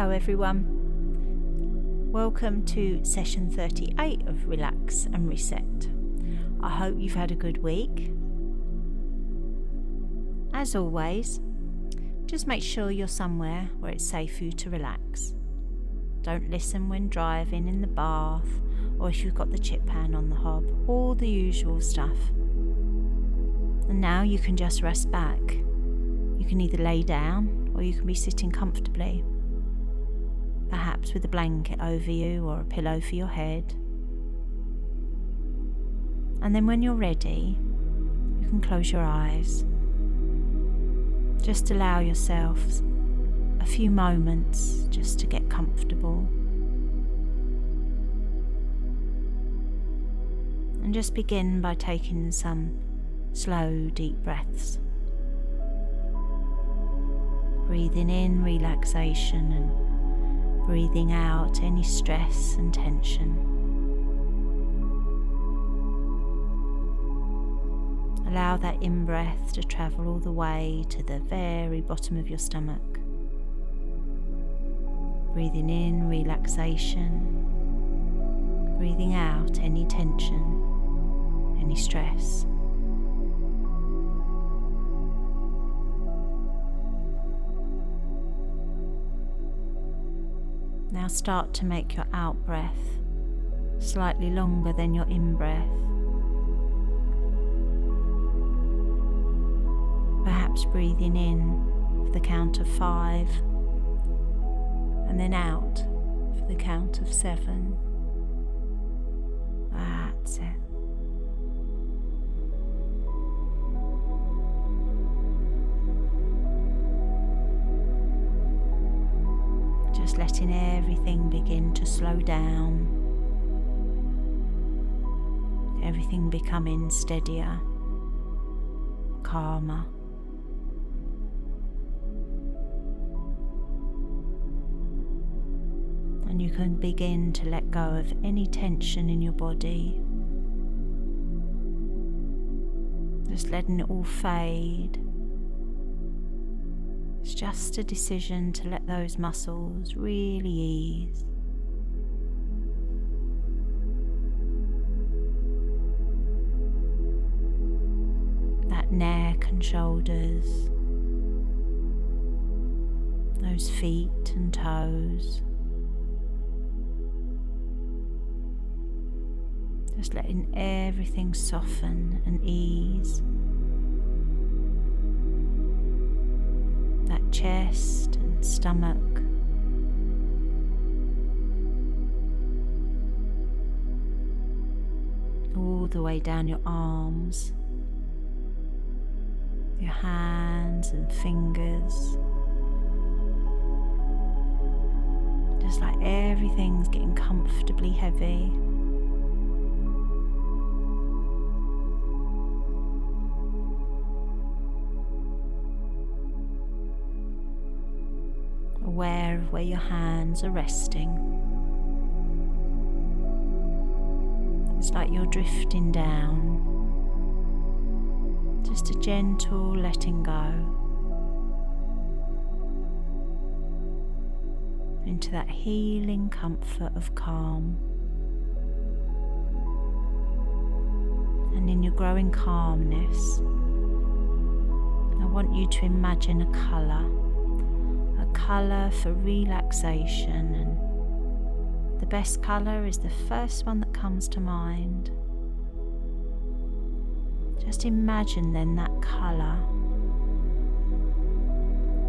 Hello everyone. Welcome to session 38 of Relax and Reset. I hope you've had a good week. As always, just make sure you're somewhere where it's safe for you to relax. Don't listen when driving, in the bath, or if you've got the chip pan on the hob, all the usual stuff. And now you can just rest back. You can either lay down or you can be sitting comfortably, perhaps with a blanket over you or a pillow for your head. And then when you're ready, you can close your eyes. Just allow yourself a few moments just to get comfortable. And just begin by taking some slow, deep breaths. Breathing in relaxation and breathing out any stress and tension. Allow that in-breath to travel all the way to the very bottom of your stomach. Breathing in relaxation, breathing out any tension, any stress. Now start to make your out-breath slightly longer than your in-breath. Perhaps breathing in for the count of 5 and then out for the count of 7. That's it. Just letting everything begin to slow down, everything becoming steadier, calmer. And you can begin to let go of any tension in your body, just letting it all fade. It's just a decision to let those muscles really ease. That neck and shoulders, those feet and toes. Just letting everything soften and ease. That chest and stomach. All the way down your arms, your hands and fingers. Just like everything's getting comfortably heavy. Aware of where your hands are resting. It's like you're drifting down, just a gentle letting go into that healing comfort of calm. And in your growing calmness, I want you to imagine a colour for relaxation, and the best colour is the first one that comes to mind. Just imagine then that colour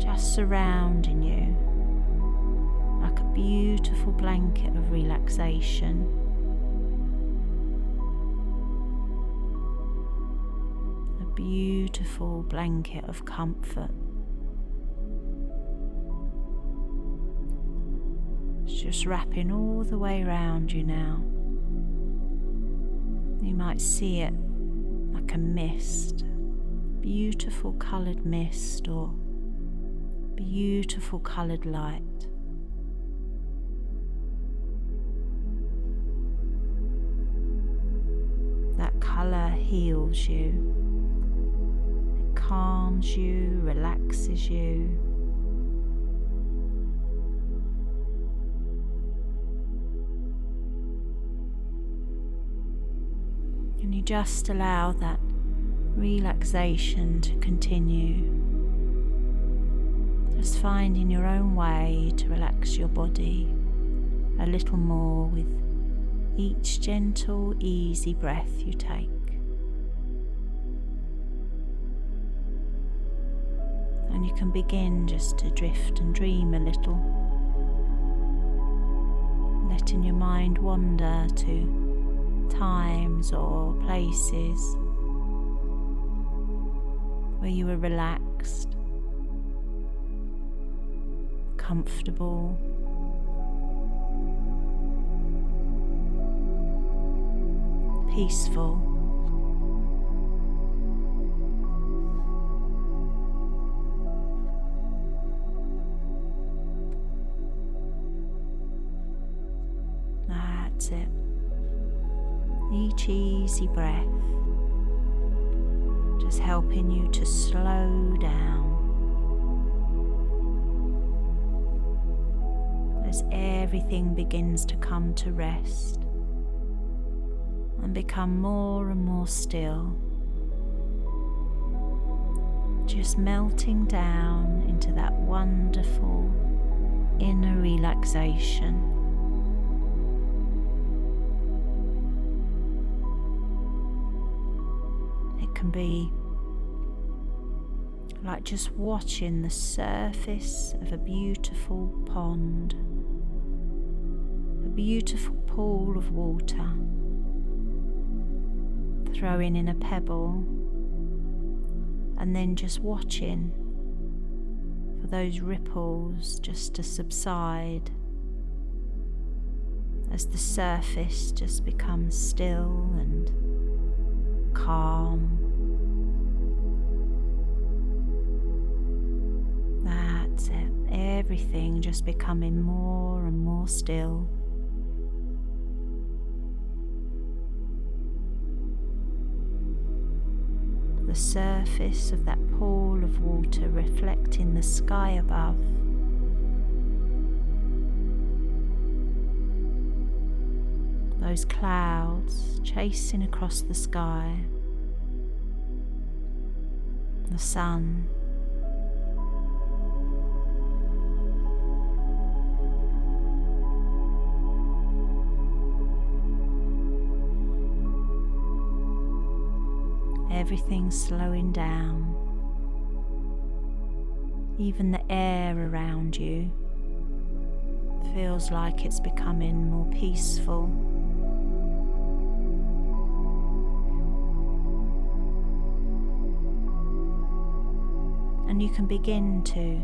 just surrounding you like a beautiful blanket of relaxation. A beautiful blanket of comfort. Just wrapping all the way around you now. You might see it like a mist, beautiful coloured mist or beautiful coloured light. That colour heals you, it calms you, relaxes you. And you just allow that relaxation to continue. Just finding your own way to relax your body a little more with each gentle, easy breath you take. And you can begin just to drift and dream a little, letting your mind wander to times or places where you were relaxed, comfortable, peaceful. That's it. Each easy breath just helping you to slow down as everything begins to come to rest and become more and more still, just melting down into that wonderful inner relaxation. It can be like just watching the surface of a beautiful pond, a beautiful pool of water, throwing in a pebble and then just watching for those ripples just to subside as the surface just becomes still and calm. That's it. Everything just becoming more and more still. The surface of that pool of water reflecting the sky above. Those clouds chasing across the sky. The sun. Everything's slowing down. Even the air around you feels like it's becoming more peaceful. And you can begin to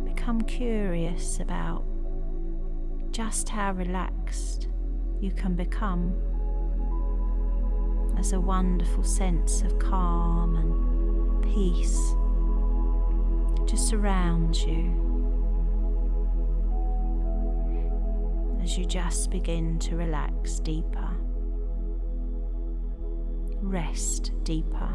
become curious about just how relaxed you can become as a wonderful sense of calm and peace just surrounds you as you just begin to relax deeper, rest deeper.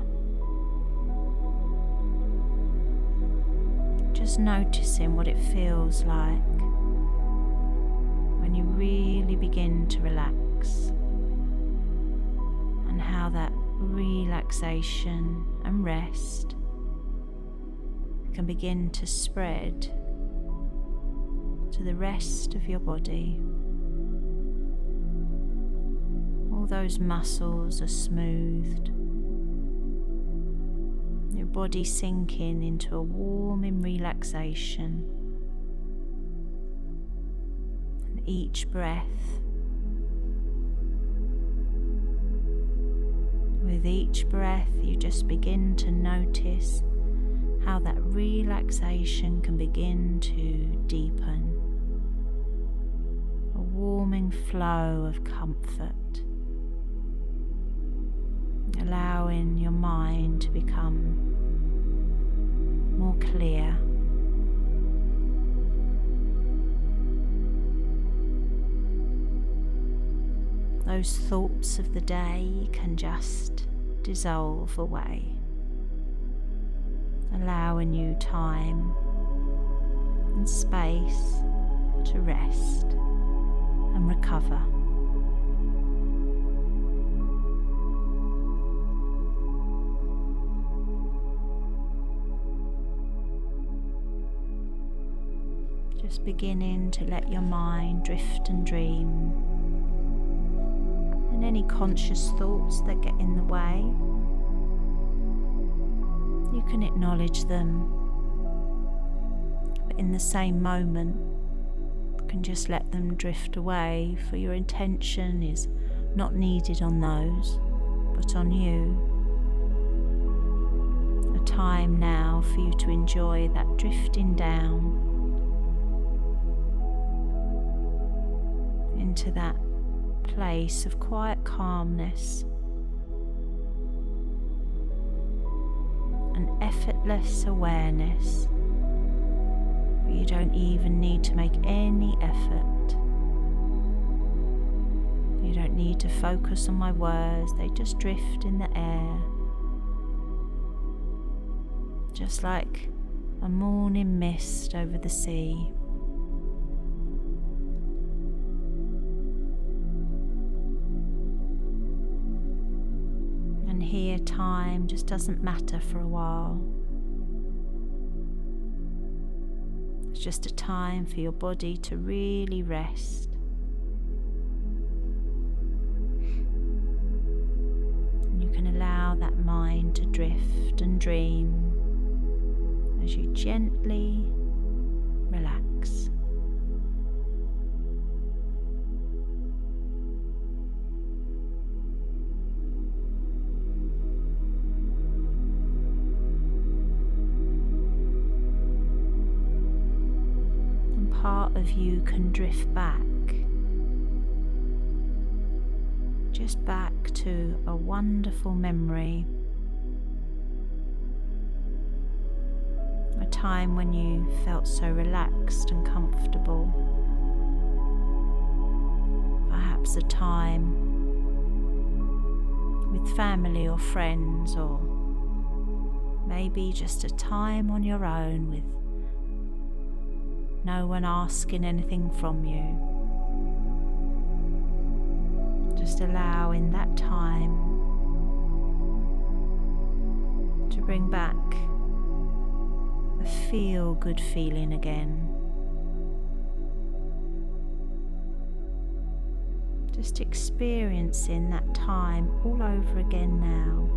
Just noticing what it feels like when you really begin to relax, and how that relaxation and rest can begin to spread to the rest of your body. All those muscles are smoothed, your body sinking into a warming relaxation, and each breath, with each breath you just begin to notice how that relaxation can begin to deepen, a warming flow of comfort, allowing your mind to become more clear. Those thoughts of the day can just dissolve away, allowing you time and space to rest and recover. Just beginning to let your mind drift and dream. And any conscious thoughts that get in the way, you can acknowledge them, but in the same moment you can just let them drift away, for your intention is not needed on those, but on you. A time now for you to enjoy that drifting down into that place of quiet calmness, an effortless awareness where you don't even need to make any effort. You don't need to focus on my words, they just drift in the air, just like a morning mist over the sea. And here time just doesn't matter for a while. It's just a time for your body to really rest. And you can allow that mind to drift and dream as you gently relax. And part of you can drift back, just back to a wonderful memory. A time when you felt so relaxed and comfortable. Perhaps a time with family or friends, or maybe just a time on your own with no one asking anything from you. Just allowing that time to bring back a feel-good feeling again. Just experiencing that time all over again now.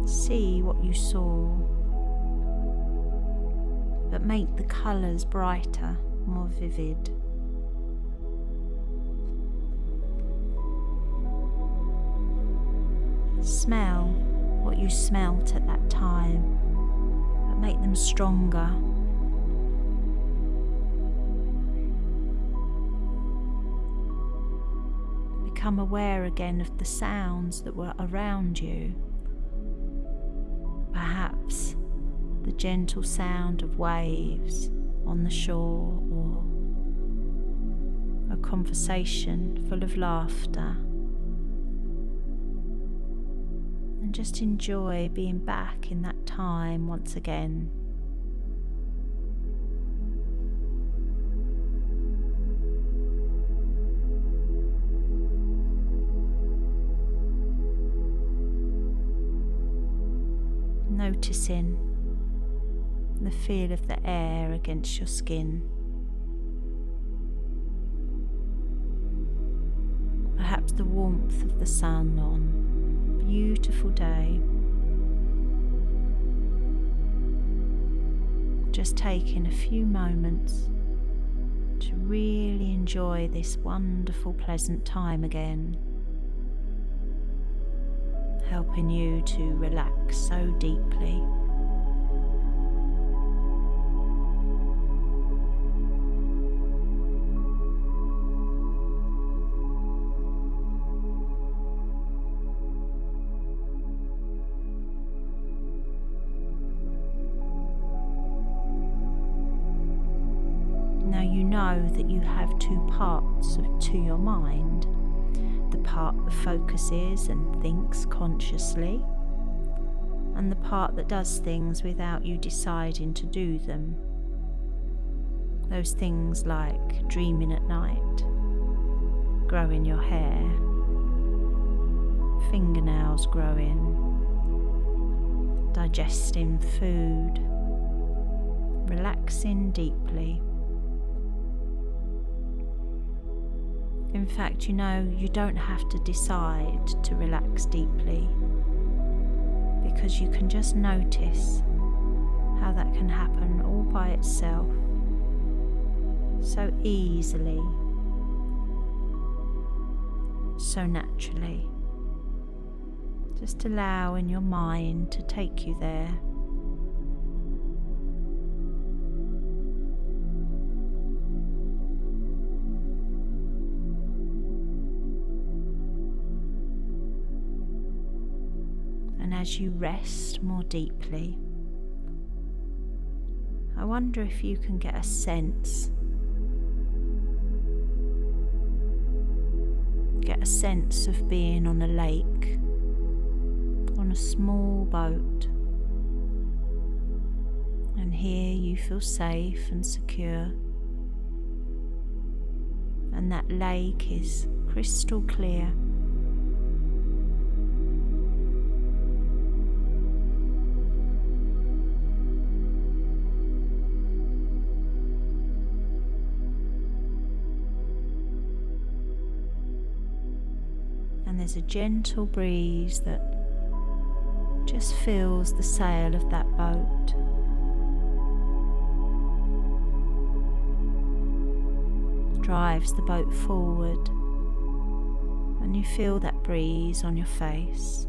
See what you saw, but make the colours brighter, more vivid. Smell what you smelt at that time, but make them stronger. Become aware again of the sounds that were around you. Perhaps the gentle sound of waves on the shore, or a conversation full of laughter. And just enjoy being back in that time once again. Noticing the feel of the air against your skin. Perhaps the warmth of the sun on a beautiful day. Just taking a few moments to really enjoy this wonderful, pleasant time again, helping you to relax so deeply. Now you know that you have two parts to your mind. The part that focuses and thinks consciously, and the part that does things without you deciding to do them. Those things like dreaming at night, growing your hair, fingernails growing, digesting food, relaxing deeply. In fact, you don't have to decide to relax deeply, because you can just notice how that can happen all by itself, so easily, so naturally. Just allowing your mind to take you there. And as you rest more deeply, I wonder if you can get a sense of being on a lake, on a small boat, and here you feel safe and secure, and that lake is crystal clear. And there's a gentle breeze that just fills the sail of that boat. Drives the boat forward, and you feel that breeze on your face.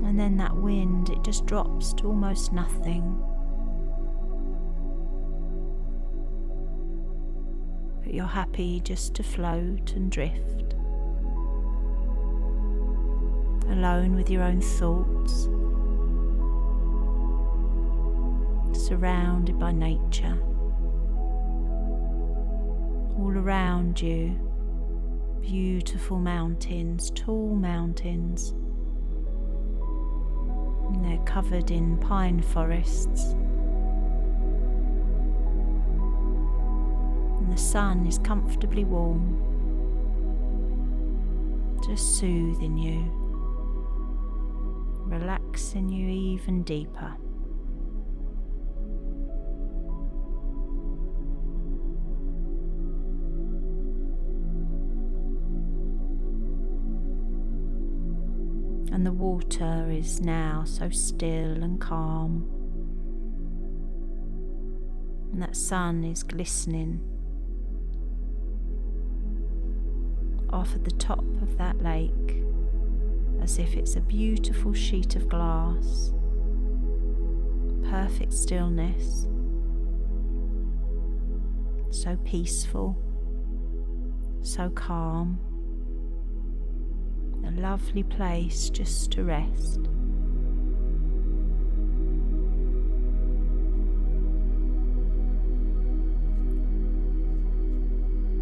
And then that wind, it just drops to almost nothing. But you're happy just to float and drift, alone with your own thoughts, surrounded by nature. All around you, beautiful mountains, tall mountains. And they're covered in pine forests. And the sun is comfortably warm, just soothing you, relaxing you even deeper. And the water is now so still and calm, and that sun is glistening off at the top of that lake, as if it's a beautiful sheet of glass, perfect stillness, so peaceful, so calm. A lovely place just to rest.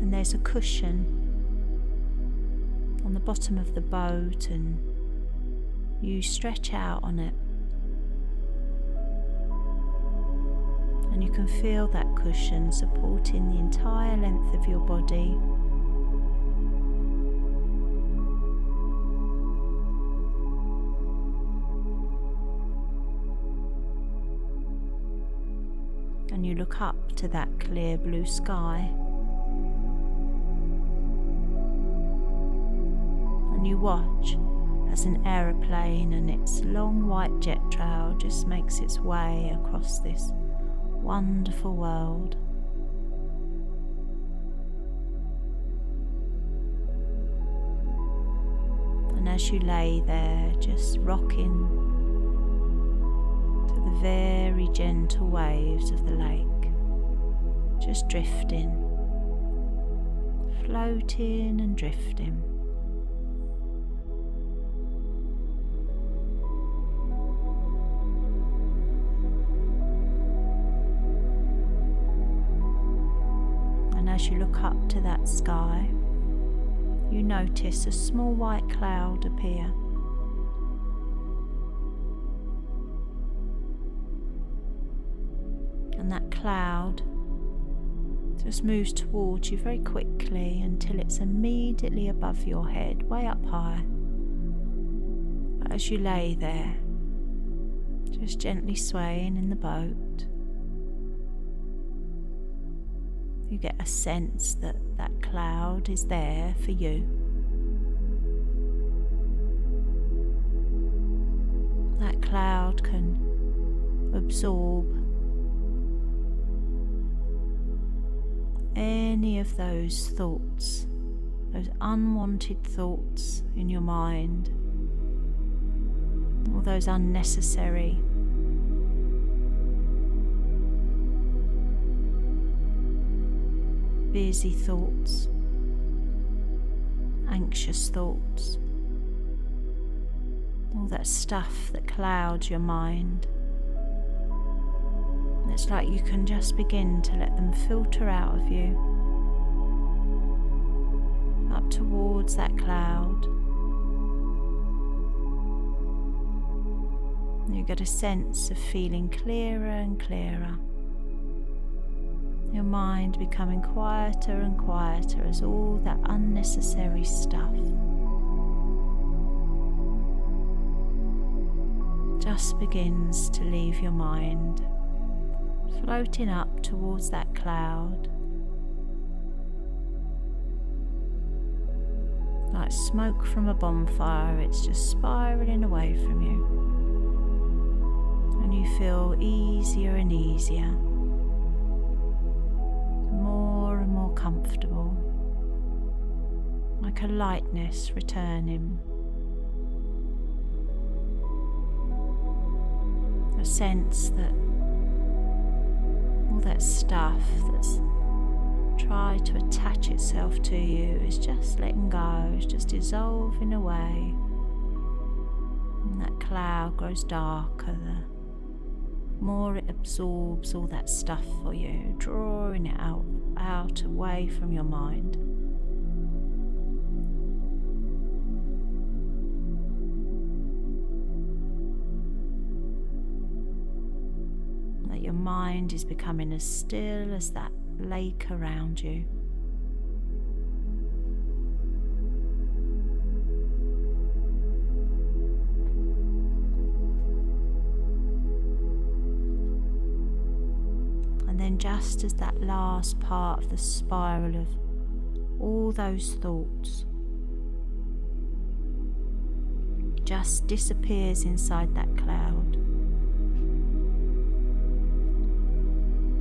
And there's a cushion on the bottom of the boat, and you stretch out on it, and you can feel that cushion supporting the entire length of your body. And you look up to that clear blue sky, and you watch as an aeroplane and its long white jet trail just makes its way across this wonderful world. And as you lay there just rocking to the very gentle waves of the lake, just drifting, floating and drifting. And as you look up to that sky, you notice a small white cloud appear. And And that cloud just moves towards you very quickly until it's immediately above your head, way up high. But as you lay there, just gently swaying in the boat, you get a sense that that cloud is there for you. That cloud can absorb any of those thoughts, those unwanted thoughts in your mind, all those unnecessary busy thoughts, anxious thoughts, all that stuff that clouds your mind. It's like you can just begin to let them filter out of you, up towards that cloud. You get a sense of feeling clearer and clearer. Your mind becoming quieter and quieter as all that unnecessary stuff just begins to leave your mind, floating up towards that cloud, like smoke from a bonfire. It's just spiraling away from you, and you feel easier and easier, more and more comfortable, like a lightness returning, a sense that all that stuff that's tried to attach itself to you is just letting go, is just dissolving away, and that cloud grows darker the more it absorbs all that stuff for you, drawing it out away from your mind. That your mind is becoming as still as that lake around you. And then just as that last part of the spiral of all those thoughts just disappears inside that cloud,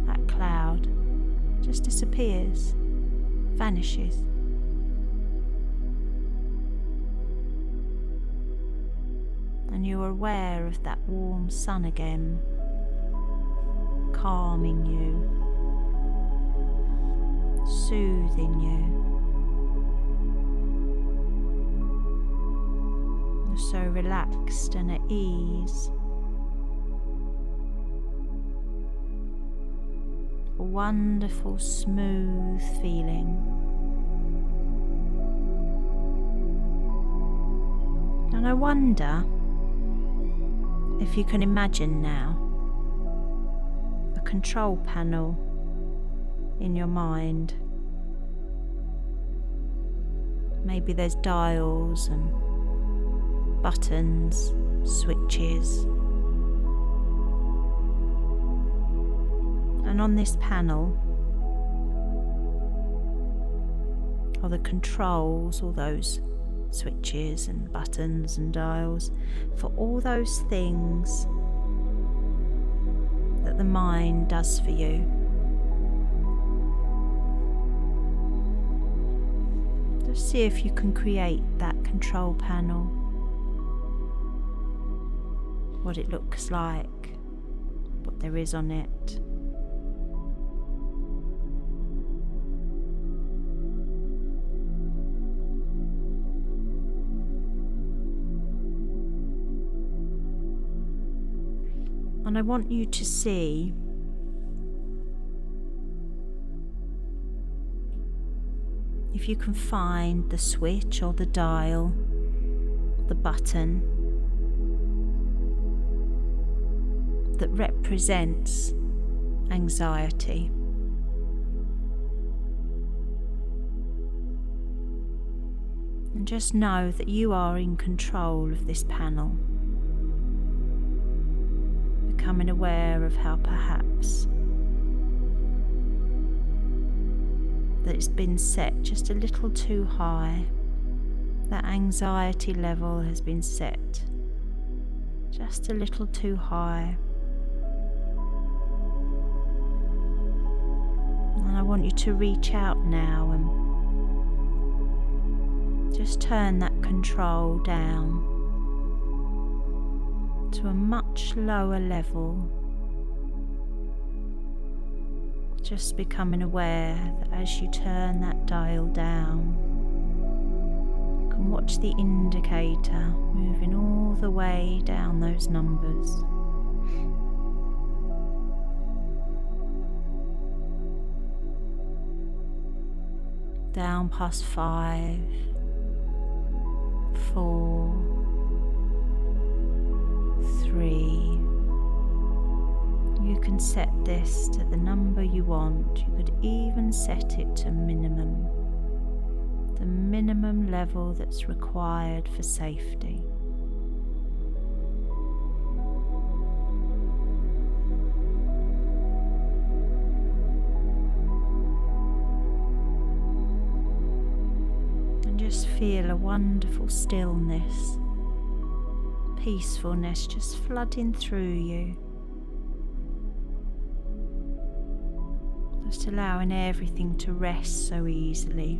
that cloud just disappears, vanishes. And you're aware of that warm sun again, calming you, soothing you. You're so relaxed and at ease. A wonderful, smooth feeling. And I wonder if you can imagine now a control panel in your mind. Maybe there's dials and buttons, switches. And on this panel are the controls, all those switches and buttons and dials for all those things that the mind does for you. Just see if you can create that control panel, what it looks like, what there is on it. And I want you to see if you can find the switch or the dial, the button that represents anxiety. And just know that you are in control of this panel, becoming aware of how perhaps that it's been set just a little too high. That anxiety level has been set just a little too high. And I want you to reach out now and just turn that control down to a much lower level. Just becoming aware that as you turn that dial down, you can watch the indicator moving all the way down those numbers. Down past 5, 4, 3. You can set this to the number you want. You could even set it to minimum, the minimum level that's required for safety. And just feel a wonderful stillness, peacefulness just flooding through you. Just allowing everything to rest so easily.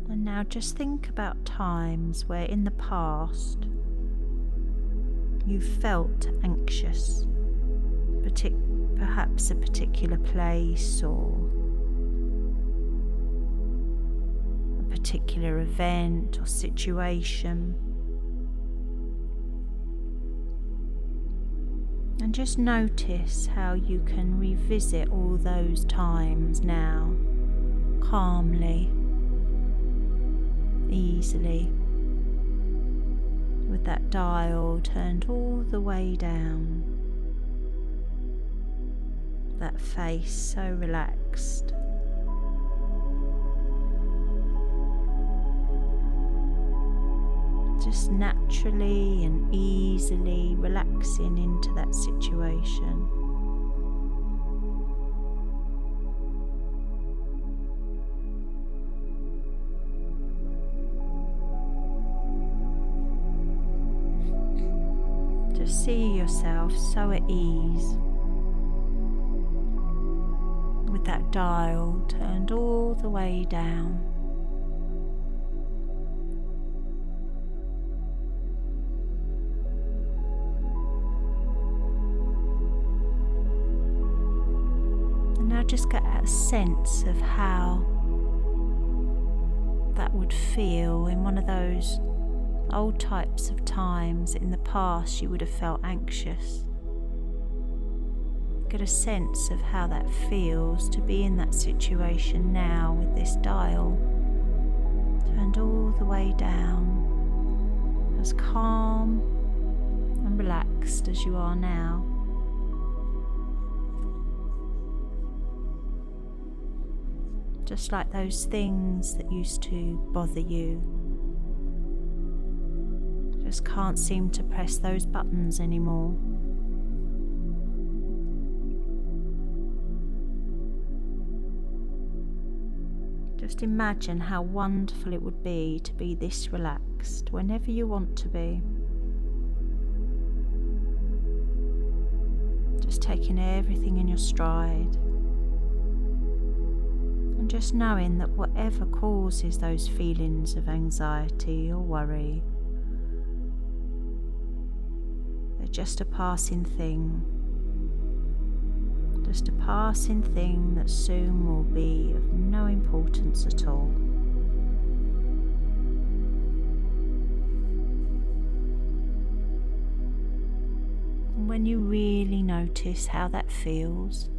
And now just think about times where in the past you felt anxious, perhaps a particular place or particular event or situation, and just notice how you can revisit all those times now, calmly, easily, with that dial turned all the way down, that face so relaxed. Just naturally and easily relaxing into that situation. Just see yourself so at ease, with that dial turned all the way down. Just get a sense of how that would feel in one of those old types of times in the past you would have felt anxious. Get a sense of how that feels to be in that situation now with this dial turned all the way down, as calm and relaxed as you are now. Just like those things that used to bother you, just can't seem to press those buttons anymore. Just imagine how wonderful it would be to be this relaxed whenever you want to be. Just taking everything in your stride. And just knowing that whatever causes those feelings of anxiety or worry, they're just a passing thing. Just a passing thing that soon will be of no importance at all. And when you really notice how that feels,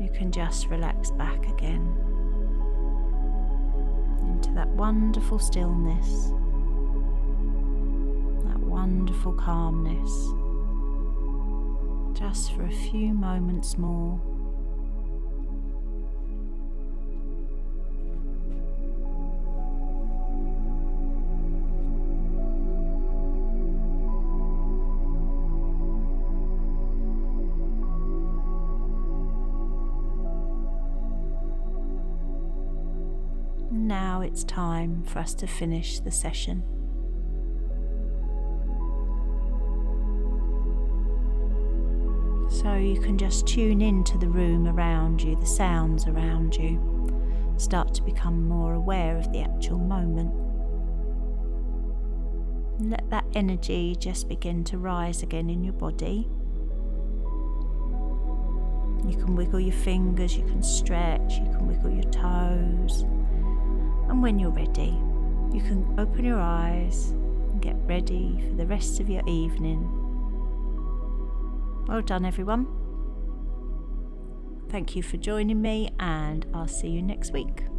you can just relax back again into that wonderful stillness, that wonderful calmness, just for a few moments more. Now it's time for us to finish the session. So you can just tune into the room around you, the sounds around you. Start to become more aware of the actual moment. And let that energy just begin to rise again in your body. You can wiggle your fingers, you can stretch, you can wiggle your toes. And when you're ready, you can open your eyes and get ready for the rest of your evening. Well done, everyone. Thank you for joining me, and I'll see you next week.